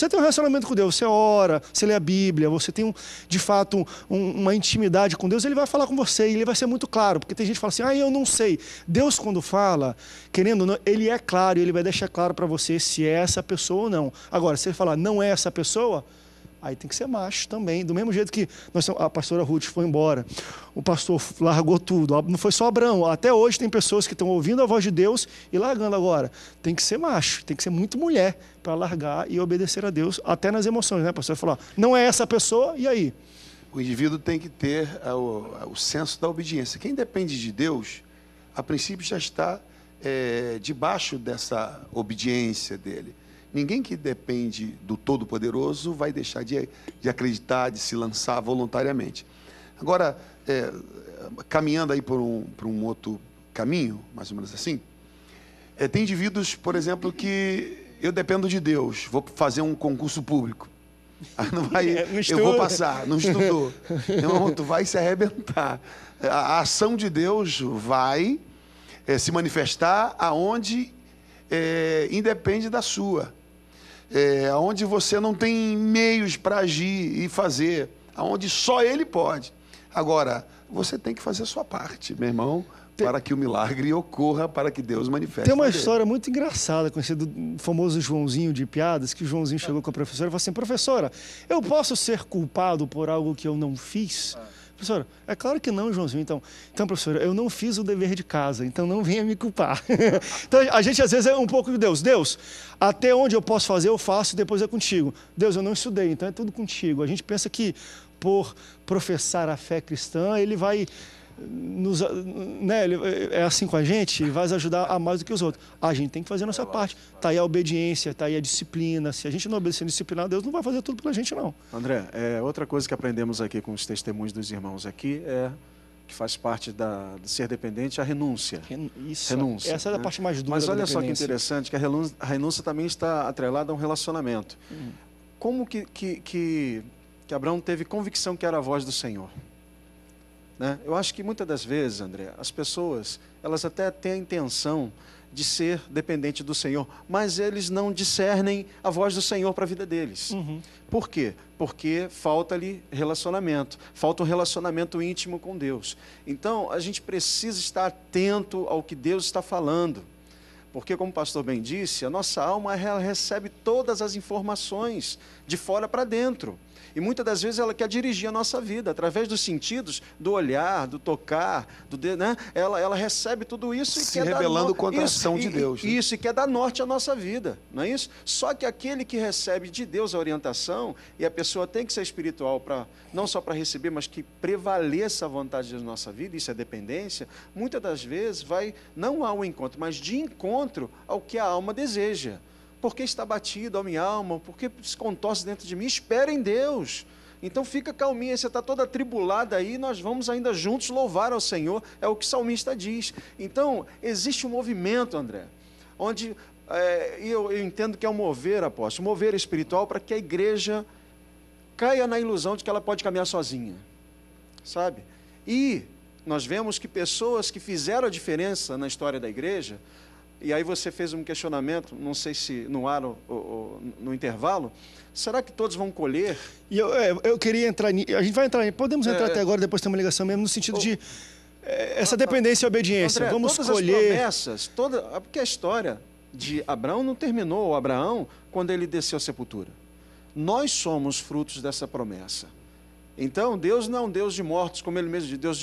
tem um relacionamento com Deus, você ora, você lê a Bíblia, você tem, de fato, uma intimidade com Deus, ele vai falar com você e ele vai ser muito claro. Porque tem gente que fala assim, eu não sei. Deus, quando fala, querendo ou não, ele é claro e ele vai deixar claro para você se é essa pessoa ou não. Agora, se ele falar, não é essa pessoa, aí tem que ser macho também. Do mesmo jeito que a pastora Ruth foi embora, o pastor largou tudo. Não foi só Abraão. Até hoje tem pessoas que estão ouvindo a voz de Deus e largando agora. Tem que ser macho, tem que ser muito mulher para largar e obedecer a Deus, até nas emoções, né, pastor? Falar, não é essa pessoa, e aí? O indivíduo tem que ter o senso da obediência. Quem depende de Deus, a princípio já está debaixo dessa obediência dele. Ninguém que depende do Todo-Poderoso vai deixar de acreditar, de se lançar voluntariamente. Agora, caminhando aí por um outro caminho, mais ou menos assim, tem indivíduos, por exemplo, que eu dependo de Deus, vou fazer um concurso público. Não vai, eu vou passar, não estudou. Não, tu vai se arrebentar. A ação de Deus vai se manifestar aonde independe da sua. Onde você não tem meios para agir e fazer, aonde só Ele pode. Agora, você tem que fazer a sua parte, meu irmão, para que o milagre ocorra, para que Deus manifeste. Tem uma história muito engraçada, conhecida do famoso Joãozinho de piadas, que o Joãozinho chegou com a professora e falou assim, professora, eu posso ser culpado por algo que eu não fiz? Professora, é claro que não, Joãozinho. Então, professora, eu não fiz o dever de casa, então não venha me culpar. Então, a gente às vezes é um pouco de Deus. Deus, até onde eu posso fazer, eu faço, depois é contigo. Deus, eu não estudei, então é tudo contigo. A gente pensa que por professar a fé cristã, ele vai... ele é assim com a gente e vai ajudar a mais do que os outros. A gente tem que fazer a nossa parte. Está aí a obediência, está aí a disciplina. Se a gente não obedecer a disciplina, Deus não vai fazer tudo pela gente, não. André, outra coisa que aprendemos aqui com os testemunhos dos irmãos aqui é que faz parte de ser dependente, a renúncia. Isso, renúncia, essa é a né? parte mais dura. Mas da olha só que dependência. interessante, que a renúncia também está atrelada a um relacionamento. Como que Abraão teve convicção que era a voz do Senhor? Né? Eu acho que muitas das vezes, André, as pessoas, elas até têm a intenção de ser dependente do Senhor, mas eles não discernem a voz do Senhor para a vida deles. Por quê? Porque falta-lhe relacionamento, falta um relacionamento íntimo com Deus. Então, a gente precisa estar atento ao que Deus está falando, porque, como o pastor bem disse, a nossa alma ela recebe todas as informações de fora para dentro. E muitas das vezes ela quer dirigir a nossa vida, através dos sentidos, do olhar, do tocar, né? Ela recebe tudo isso e Se quer revelando dar contra a ação de Deus, né? Isso, e quer dar norte à nossa vida, não é isso? Só que aquele que recebe de Deus a orientação, e a pessoa tem que ser espiritual, não só para receber, mas que prevaleça a vontade da nossa vida, isso é dependência, muitas das vezes vai não ao encontro, mas de encontro ao que a alma deseja. Porque está batido a minha alma, porque se contorce dentro de mim, espera em Deus. Então fica calminha, você está toda atribulada aí, nós vamos ainda juntos louvar ao Senhor, é o que o salmista diz. Então, existe um movimento, André, onde eu entendo que é um mover, apóstolo, um mover espiritual para que a igreja caia na ilusão de que ela pode caminhar sozinha, sabe? E nós vemos que pessoas que fizeram a diferença na história da igreja, e aí você fez um questionamento, não sei se no ar ou no intervalo, será que todos vão colher? E eu queria entrar a gente vai entrar podemos entrar até agora, depois ter uma ligação mesmo, no sentido de essa dependência e obediência. André, Vamos todas colher... as promessas, porque a história de Abraão não terminou, Abraão, quando ele desceu à sepultura. Nós somos frutos dessa promessa. Então, Deus não é um Deus de mortos, como ele mesmo diz, Deus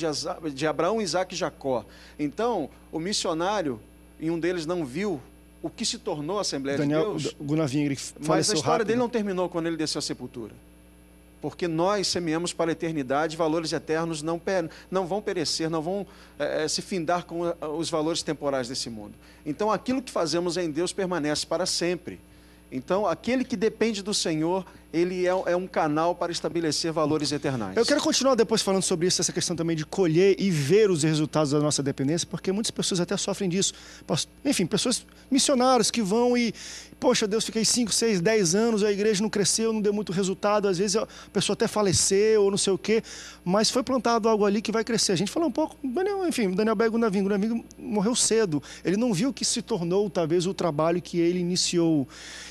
de Abraão, Isaac e Jacó. Então, o missionário, e um deles não viu o que se tornou a Assembleia de Deus. Gunavinho, Mas a história dele não terminou quando ele desceu à sepultura. Porque nós semeamos para a eternidade, valores eternos não vão perecer, não vão se findar com os valores temporais desse mundo. Então, aquilo que fazemos em Deus permanece para sempre. Então, aquele que depende do Senhor, ele é um canal para estabelecer valores eternais. Eu quero continuar depois falando sobre isso, essa questão também de colher e ver os resultados da nossa dependência, porque muitas pessoas até sofrem disso. Enfim, pessoas missionários que vão e, poxa, Deus, fiquei 5, 6, 10 anos, a igreja não cresceu, não deu muito resultado, às vezes a pessoa até faleceu ou não sei o quê, mas foi plantado algo ali que vai crescer. A gente falou um pouco, Daniel Berg Gunavinho morreu cedo, ele não viu que se tornou, talvez, o trabalho que ele iniciou.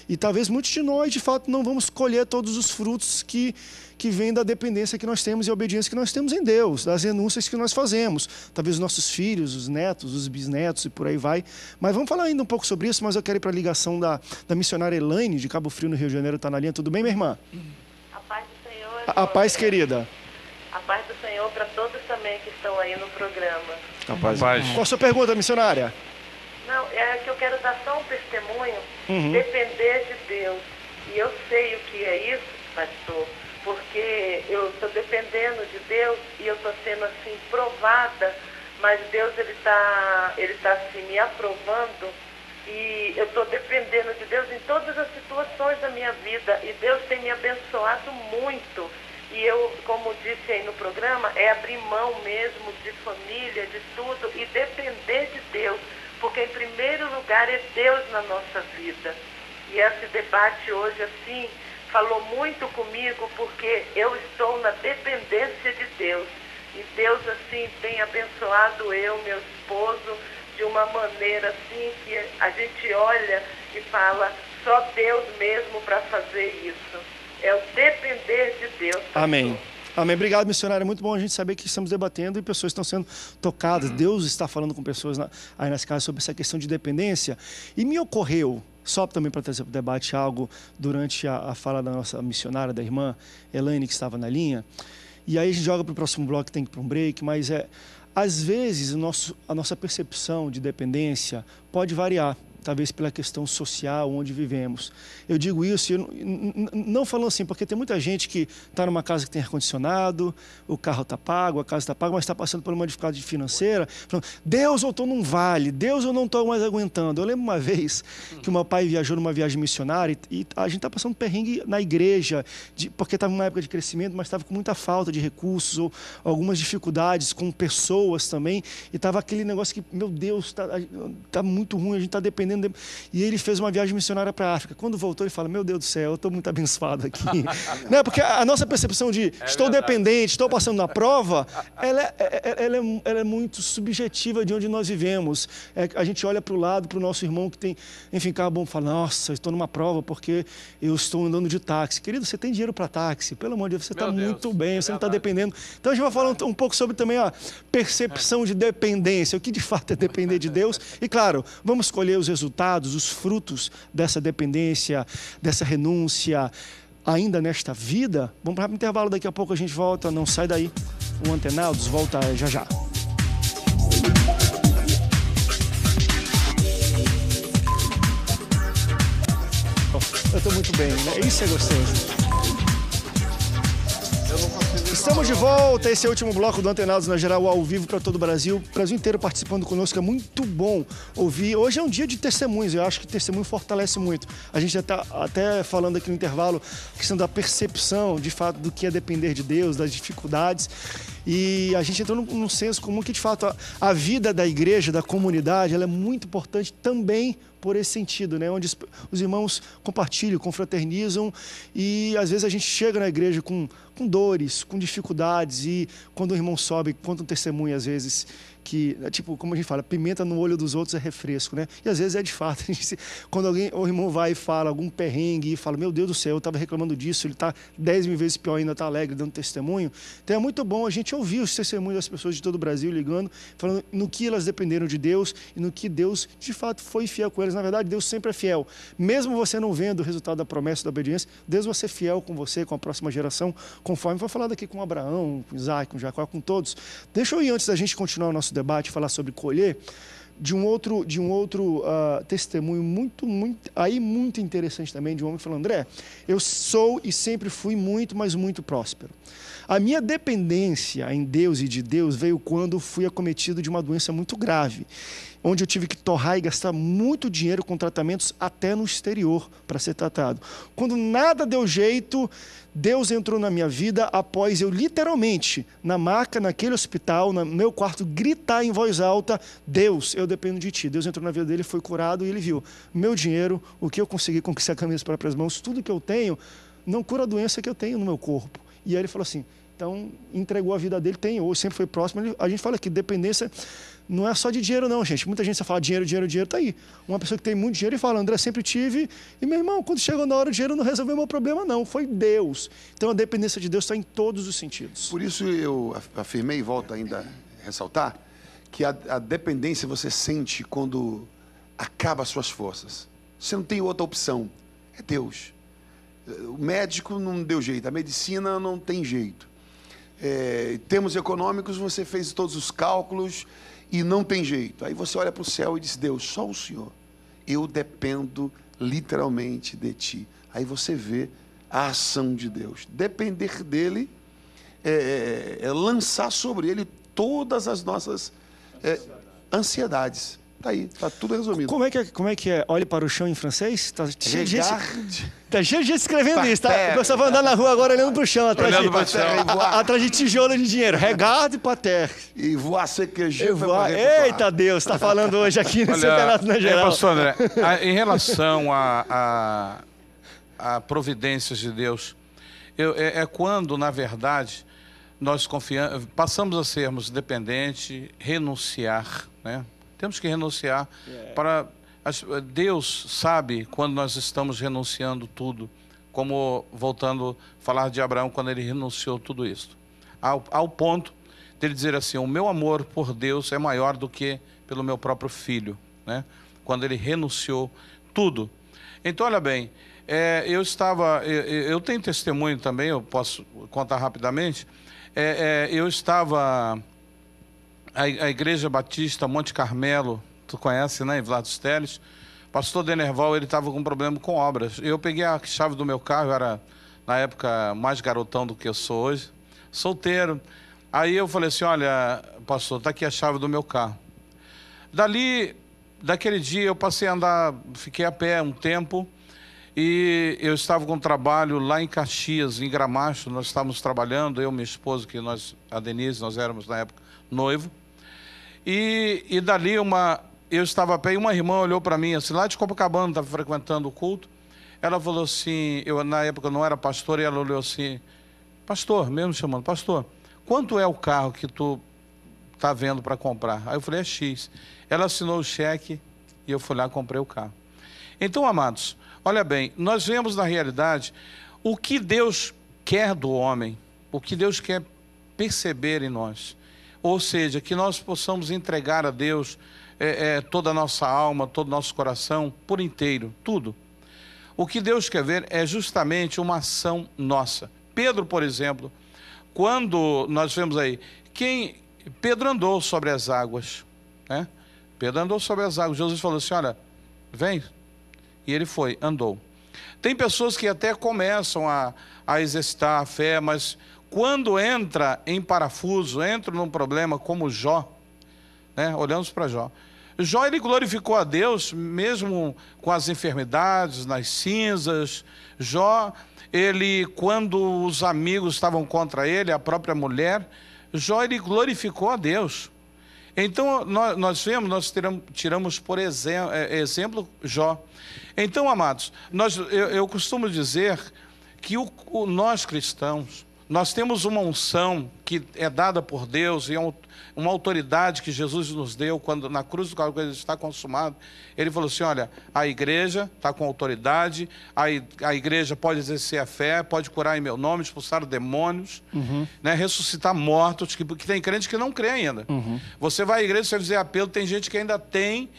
E talvez muitos de nós, de fato, não vamos colher todos os frutos que vêm da dependência que nós temos e a obediência que nós temos em Deus, das renúncias que nós fazemos. Talvez os nossos filhos, os netos, os bisnetos e por aí vai. Mas vamos falar ainda um pouco sobre isso, mas eu quero ir para a ligação da missionária Elaine, de Cabo Frio, no Rio de Janeiro, está na linha. Tudo bem, minha irmã? A paz do Senhor. A paz, querida. A paz do Senhor para todos também que estão aí no programa. Rapaz. Qual a sua pergunta, missionária? Não, é que eu quero dar só um testemunho, depender de Deus. E eu sei o que é isso, pastor, porque eu estou dependendo de Deus e eu estou sendo assim provada, mas Deus ele tá assim me aprovando e eu estou dependendo de Deus em todas as situações da minha vida e Deus tem me abençoado muito. E eu, como disse aí no programa, é abrir mão mesmo de família, de tudo e depender de Deus. Porque, em primeiro lugar, é Deus na nossa vida. E esse debate hoje, assim, falou muito comigo, porque eu estou na dependência de Deus. E Deus, assim, tem abençoado eu, meu esposo, de uma maneira, assim, que a gente olha e fala, só Deus mesmo para fazer isso. É o depender de Deus. Pastor. Amém. Amém. Obrigado, missionário. É muito bom a gente saber que estamos debatendo e pessoas estão sendo tocadas. Deus está falando com pessoas aí nas casas sobre essa questão de dependência. E me ocorreu, só também para trazer para o debate algo, durante a fala da nossa missionária, da irmã Elaine, que estava na linha. E aí a gente joga para o próximo bloco, tem que ir para um break, mas às vezes a nossa percepção de dependência pode variar. talvez pela questão social onde vivemos. Eu digo isso, não falando assim, porque tem muita gente que está numa casa que tem ar-condicionado, o carro está pago, a casa está paga, mas está passando por uma dificuldade financeira, falando, Deus, eu estou num vale, Deus, eu não estou mais aguentando. Eu lembro uma vez que o meu pai viajou numa viagem missionária e a gente está passando perrengue na igreja, porque estava numa época de crescimento, mas estava com muita falta de recursos ou algumas dificuldades com pessoas também, e estava aquele negócio que, meu Deus, está muito ruim, a gente está dependendo. E ele fez uma viagem missionária para a África. Quando voltou, ele fala, meu Deus do céu, eu estou muito abençoado aqui. Né? Porque a nossa percepção de estou dependente, estou passando na prova, ela é muito subjetiva de onde nós vivemos. A gente olha para o lado, para o nosso irmão que tem, enfim, carro bom, fala, nossa, eu estou numa prova porque eu estou andando de táxi. Querido, você tem dinheiro para táxi, pelo amor de Deus, você está muito bem, você não está dependendo. Então a gente vai falar um pouco sobre também a percepção de dependência, o que de fato é depender de Deus. E claro, vamos escolher os resultados, os frutos dessa dependência, dessa renúncia, ainda nesta vida. Vamos para o intervalo, daqui a pouco a gente volta, não sai daí. O Antenados volta já já. Eu estou muito bem, né? Isso é gostoso. Estamos de volta, esse é o último bloco do Antenados na Geral, ao vivo para todo o Brasil inteiro participando conosco, é muito bom ouvir. Hoje é um dia de testemunhos, eu acho que testemunho fortalece muito. A gente já está até falando aqui no intervalo, a questão da percepção, de fato, do que é depender de Deus, das dificuldades. E a gente entrou num senso comum que, de fato, a vida da igreja, da comunidade, ela é muito importante também por esse sentido, né? Onde os irmãos compartilham, confraternizam e, às vezes, a gente chega na igreja com dores, com dificuldades e quando o irmão sobe, conta um testemunho, às vezes, que, tipo, como a gente fala, pimenta no olho dos outros é refresco, né? E às vezes é de fato. Quando o irmão vai e fala algum perrengue e fala, meu Deus do céu, eu estava reclamando disso, ele está 10 mil vezes pior, ainda está alegre, dando testemunho. Então é muito bom a gente ouvir os testemunhos das pessoas de todo o Brasil ligando, falando no que elas dependeram de Deus e no que Deus, de fato, foi fiel com elas. Na verdade, Deus sempre é fiel. Mesmo você não vendo o resultado da promessa da obediência, Deus vai ser fiel com você, com a próxima geração, conforme foi falado aqui com Abraão, com Isaac, com Jacó, com todos. Deixa eu ir, antes da gente continuar o nosso debate, falar sobre colher, de um outro testemunho muito interessante também, de um homem que falou, André, eu sou e sempre fui muito, mas muito próspero. A minha dependência em Deus e de Deus veio quando fui acometido de uma doença muito grave, onde eu tive que torrar e gastar muito dinheiro com tratamentos até no exterior para ser tratado. Quando nada deu jeito, Deus entrou na minha vida após eu literalmente, na maca, naquele hospital, no meu quarto, gritar em voz alta, Deus, eu dependo de Ti. Deus entrou na vida dele, foi curado e ele viu, meu dinheiro, o que eu consegui conquistar com as minhas próprias mãos, tudo que eu tenho, não cura a doença que eu tenho no meu corpo. E aí ele falou assim, então entregou a vida dele, tem hoje, sempre foi próximo. A gente fala que dependência não é só de dinheiro não, gente. Muita gente só fala dinheiro, tá aí. Uma pessoa que tem muito dinheiro e fala, André, sempre tive. E meu irmão, quando chegou na hora, o dinheiro não resolveu o meu problema não, foi Deus. Então a dependência de Deus está em todos os sentidos. Por isso eu afirmei e volto ainda a ressaltar que a dependência você sente quando acaba as suas forças. Você não tem outra opção, é Deus. O médico não deu jeito, a medicina não tem jeito. Em termos econômicos, você fez todos os cálculos e não tem jeito. Aí você olha para o céu e diz, Deus, só o Senhor. Eu dependo literalmente de Ti. Aí você vê a ação de Deus. Depender dEle é lançar sobre Ele todas as nossas ansiedades. Está aí, está tudo resumido. Como é que é? Olhe para o chão em francês? Está cheio de gente escrevendo isso, tá? Você vai andar na rua agora olhando para o chão, atrás de tijolo de dinheiro. Regarde para terra. E voar ser queijo. Eita Deus, está falando hoje aqui no Antenados na Geral. Pastor André, em relação a providências de Deus, é quando, na verdade, nós passamos a sermos dependentes, renunciar, né? Temos que renunciar para... Deus sabe quando nós estamos renunciando tudo, como, voltando a falar de Abraão, quando ele renunciou tudo isso. Ao ponto de ele dizer assim, o meu amor por Deus é maior do que pelo meu próprio filho, né? Quando ele renunciou tudo. Então, olha bem, eu tenho testemunho também, eu posso contar rapidamente. Eu estava... A Igreja Batista Monte Carmelo, tu conhece, né, em Vlados Teles, pastor Denerval, ele estava com um problema com obras. Eu peguei a chave do meu carro, eu era, na época, mais garotão do que eu sou hoje, solteiro. Aí eu falei assim, olha, pastor, está aqui a chave do meu carro. Daquele dia eu passei a andar, fiquei a pé um tempo, e eu estava com um trabalho lá em Caxias, em Gramacho, nós estávamos trabalhando, eu e minha esposa, a Denise, nós éramos na época noivo, e dali eu estava a pé e uma irmã olhou para mim, assim, lá de Copacabana, estava frequentando o culto, ela falou assim, eu na época não era pastor, e ela olhou assim, pastor, mesmo chamando, pastor, quanto é o carro que tu está vendo para comprar? Aí eu falei, é X. Ela assinou o cheque e eu fui lá e comprei o carro. Então, amados, olha bem, nós vemos na realidade o que Deus quer do homem, o que Deus quer perceber em nós. Ou seja, que nós possamos entregar a Deus toda a nossa alma, todo o nosso coração, por inteiro, tudo. O que Deus quer ver é justamente uma ação nossa. Pedro, por exemplo, quando nós vemos aí, Pedro andou sobre as águas, né? Pedro andou sobre as águas. Jesus falou assim, olha, vem. E ele foi, andou. Tem pessoas que até começam a exercitar a fé, mas quando entra em parafuso, entra num problema como Jó, né? Olhamos para Jó. Jó, ele glorificou a Deus, mesmo com as enfermidades, nas cinzas. Jó, quando os amigos estavam contra ele, a própria mulher, Jó, ele glorificou a Deus. Então, nós tiramos por exemplo Jó. Então, amados, eu costumo dizer que nós cristãos, nós temos uma unção que é dada por Deus e uma autoridade que Jesus nos deu quando na cruz do Calvário está consumado. Ele falou assim, olha, a igreja está com autoridade, a igreja pode exercer a fé, pode curar em meu nome, expulsar demônios, né, ressuscitar mortos, porque tem crente que não crê ainda. Você vai à igreja, você vai dizer apelo, tem gente que ainda tem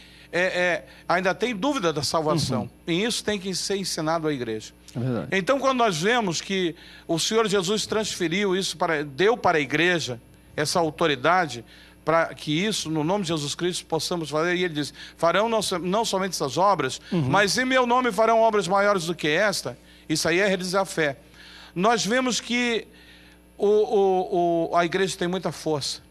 dúvida da salvação. E isso tem que ser ensinado à igreja. É, então, quando nós vemos que o Senhor Jesus transferiu isso, deu para a igreja essa autoridade, para que isso, no nome de Jesus Cristo, possamos fazer, e ele diz, farão não somente essas obras, mas em meu nome farão obras maiores do que esta. Isso aí é realizar a fé. Nós vemos que a igreja tem muita força,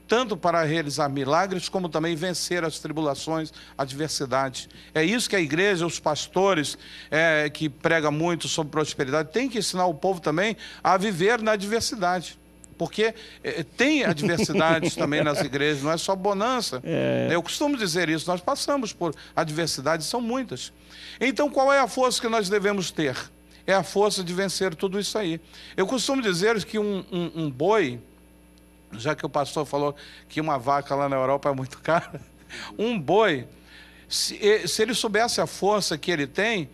tanto para realizar milagres, como também vencer as tribulações, a adversidade. É isso que a igreja, os pastores que pregam muito sobre prosperidade, tem que ensinar o povo também a viver na adversidade. Porque tem adversidades também nas igrejas, não é só bonança. Eu costumo dizer isso, nós passamos por adversidades, são muitas. Então, qual é a força que nós devemos ter? É a força de vencer tudo isso aí. Eu costumo dizer que um boi, já que o pastor falou que uma vaca lá na Europa é muito cara, um boi, se ele soubesse a força que ele tem,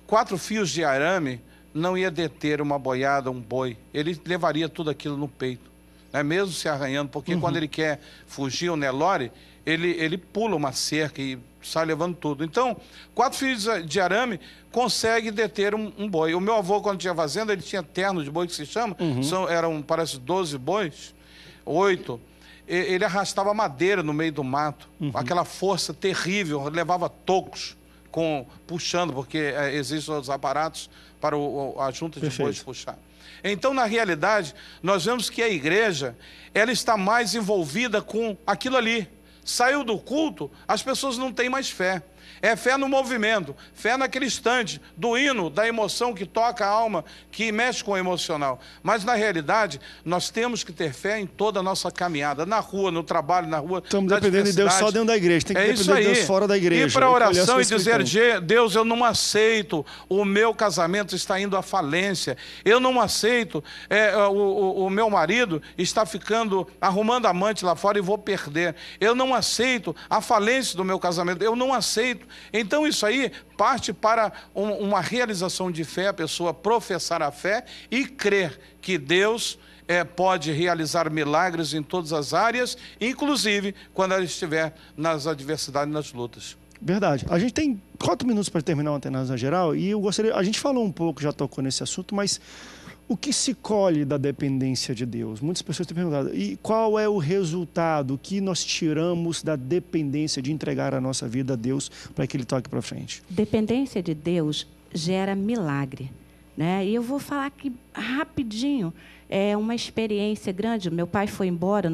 4 fios de arame não ia deter uma boiada, um boi. Ele levaria tudo aquilo no peito, né? Mesmo se arranhando, porque quando ele quer fugir, o Nelore, ele pula uma cerca e sai levando tudo. Então, 4 fios de arame consegue deter um boi. O meu avô, quando tinha fazenda, ele tinha terno de boi, que se chama, eram, parece, 12 bois, 8, ele arrastava madeira no meio do mato, aquela força terrível, levava tocos, puxando, porque existem os aparatos para a junta de bois puxar. Então, na realidade, nós vemos que a igreja, ela está mais envolvida com aquilo ali. Saiu do culto, as pessoas não têm mais fé. É fé no movimento, fé naquele instante, do hino, da emoção que toca a alma, que mexe com o emocional. Mas, na realidade, nós temos que ter fé em toda a nossa caminhada, na rua, no trabalho, na rua. Estamos dependendo de Deus só dentro da igreja, tem que depender de Deus fora da igreja. Ir para a oração e dizer, Deus, eu não aceito, o meu casamento está indo à falência, eu não aceito, o meu marido está arrumando amante lá fora e vou perder, eu não aceito a falência do meu casamento, eu não aceito. Então isso aí parte para uma realização de fé, a pessoa professar a fé e crer que Deus pode realizar milagres em todas as áreas, inclusive quando ela estiver nas adversidades, nas lutas. Verdade. A gente tem 4 minutos para terminar o Antenados na Geral e eu gostaria, a gente falou um pouco, já tocou nesse assunto, mas O que se colhe da dependência de Deus? Muitas pessoas têm perguntado, e qual é o resultado? O que nós tiramos da dependência de entregar a nossa vida a Deus para que Ele toque para frente? Dependência de Deus gera milagre, né? E eu vou falar aqui rapidinho. É uma experiência grande. Meu pai foi embora,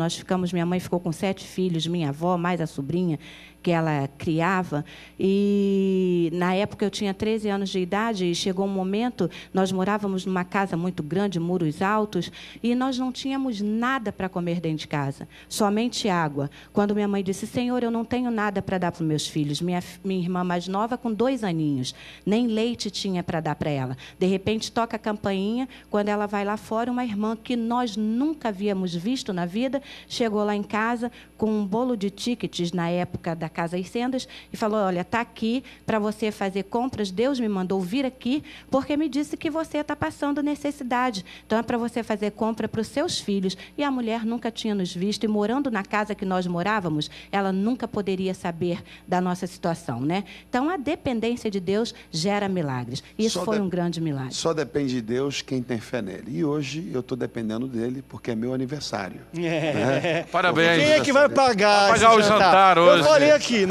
minha mãe ficou com 7 filhos, minha avó, mais a sobrinha que ela criava. E na época eu tinha 13 anos de idade e chegou um momento, nós morávamos numa casa muito grande, muros altos, e nós não tínhamos nada para comer dentro de casa, somente água. Quando minha mãe disse, Senhor, eu não tenho nada para dar para os meus filhos, minha irmã mais nova com 2 aninhos, nem leite tinha para dar para ela. De repente toca a campainha, quando ela vai lá fora, uma irmã que nós nunca havíamos visto na vida, chegou lá em casa com um bolo de tickets na época da Casa e Sendas e falou, olha, está aqui para você fazer compras, Deus me mandou vir aqui porque me disse que você está passando necessidade. Então, é para você fazer compra para os seus filhos. E a mulher nunca tinha nos visto e morando na casa que nós morávamos, ela nunca poderia saber da nossa situação, né? Então, a dependência de Deus gera milagres. Isso foi um grande milagre. Só depende de Deus quem tem fé nele. E hoje eu estou dependendo dele porque é meu aniversário. Né? Parabéns. Quem é que vai pagar o jantar hoje? Eu falei aqui,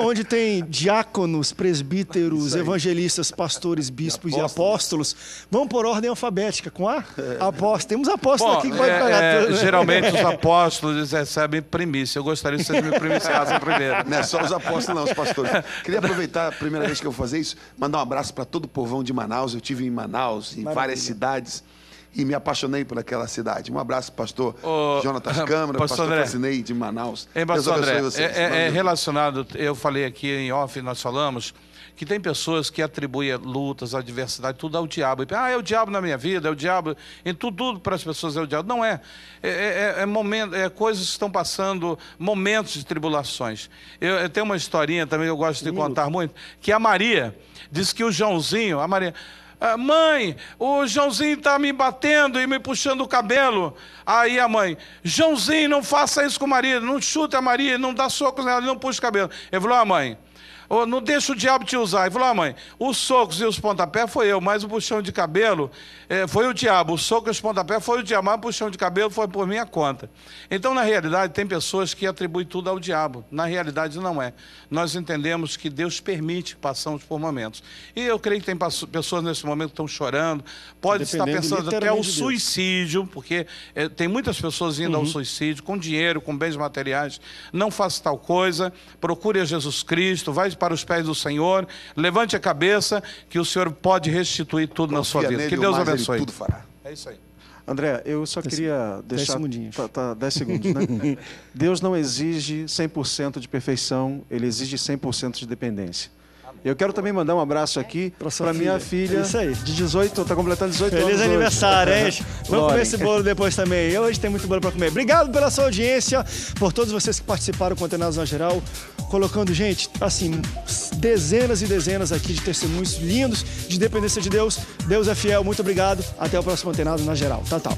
onde tem diáconos, presbíteros, evangelistas, pastores, bispos e apóstolos, vamos por ordem alfabética, com A? Apóstolos. Temos apóstolos aqui que vai pagar tudo. Né? Geralmente os apóstolos recebem primícia. Eu gostaria que vocês me primiciassem primeiro. Não é só os apóstolos, não, os pastores. Queria aproveitar a primeira vez que eu vou fazer isso, mandar um abraço para todo o povão de Manaus. Eu estive em Manaus, em várias cidades, e me apaixonei por aquela cidade. Um abraço, pastor Jonatas Câmara, pastor Francinei de Manaus. Pastor André, relacionado, eu falei aqui em off, nós falamos, que tem pessoas que atribuem lutas, adversidade, tudo ao diabo. É o diabo na minha vida, é o diabo, em tudo para as pessoas é o diabo. Não é. Coisas que estão passando, momentos de tribulações. Eu tenho uma historinha também, eu gosto de contar muito, que a Maria disse que o Joãozinho, mãe, o Joãozinho está me batendo e me puxando o cabelo. Aí a mãe, Joãozinho, não faça isso com Maria, não chuta a Maria, não dá socos nela, não puxa o cabelo. Ele falou, mãe, não deixa o diabo te usar. Ele falou, mãe, os socos e os pontapés foi eu, mas o puxão de cabelo foi o diabo. O soco e os pontapés foi o diabo, mas o puxão de cabelo foi por minha conta. Então, na realidade, tem pessoas que atribuem tudo ao diabo. Na realidade, não é. Nós entendemos que Deus permite que passamos por momentos. E eu creio que tem pessoas nesse momento que estão chorando, pode estar pensando até ao suicídio, porque tem muitas pessoas indo ao suicídio, com dinheiro, com bens materiais. Não faça tal coisa, procure a Jesus Cristo, vai para os pés do Senhor, levante a cabeça, que o Senhor pode restituir tudo na sua vida. Que Deus abençoe. Tudo fará. É isso aí. André, eu só queria deixar... 10 segundos, né? Deus não exige 100% de perfeição, Ele exige 100% de dependência. Eu quero também mandar um abraço aqui para minha filha de 18, está completando 18 anos. Feliz aniversário, hein? Vamos comer esse bolo depois também. E hoje tem muito bolo para comer. Obrigado pela sua audiência, por todos vocês que participaram com Antenados na Geral, colocando, gente, assim, dezenas e dezenas aqui de testemunhos lindos de dependência de Deus. Deus é fiel, muito obrigado. Até o próximo Antenados na Geral. Tchau, tchau.